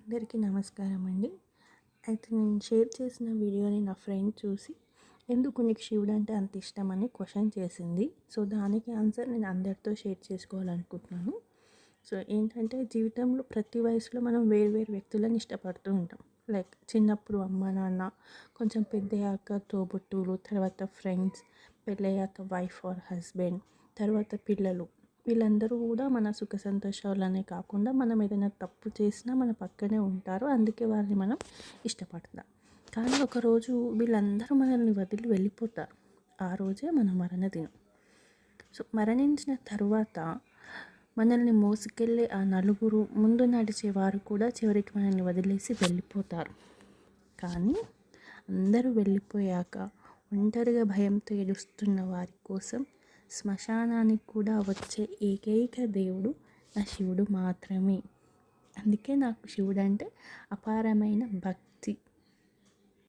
అందరికీ నమస్కారం అండి. అయితే నేను షేర్ చేసిన వీడియోని నా ఫ్రెండ్ చూసి ఎందుకు నీకు శివుడు అంటే అంత ఇష్టం అని క్వశ్చన్ చేసింది. సో దానికి ఆన్సర్ నేను అందరితో షేర్ చేసుకోవాలనుకుంటున్నాను. సో ఏంటంటే జీవితంలో ప్రతి వయసులో మనం వేరు వేరు వ్యక్తులను ఇష్టపడుతూ ఉంటాం. లైక్ చిన్నప్పుడు అమ్మ నాన్న, కొంచెం పెద్దయ్యాక తోబుట్టువులు, తర్వాత ఫ్రెండ్స్, పెళ్ళయ్యాక వైఫ్ ఆర్ హస్బెండ్, తర్వాత పిల్లలు. వీళ్ళందరూ కూడా మన సుఖ సంతోషాలనే కాకుండా మనం ఏదైనా తప్పు చేసినా మన పక్కనే ఉంటారు. అందుకే వాళ్ళని మనం ఇష్టపడతాం. కానీ ఒకరోజు వీళ్ళందరూ మనల్ని వదిలి వెళ్ళిపోతారు. ఆ రోజే మన మరణదినం. సో మరణించిన తర్వాత మనల్ని మోసుకెళ్ళే ఆ నలుగురు, ముందు నడిచేవారు కూడా చివరికి మనల్ని వదిలేసి వెళ్ళిపోతారు. కానీ అందరూ వెళ్ళిపోయాక ఒంటరిగా భయంతో ఏడుస్తున్న వారి కోసం శ్మశానానికి కూడా వచ్చే ఏకైక దేవుడు నా శివుడు మాత్రమే. అందుకే నాకు శివుడు అంటే అపారమైన భక్తి.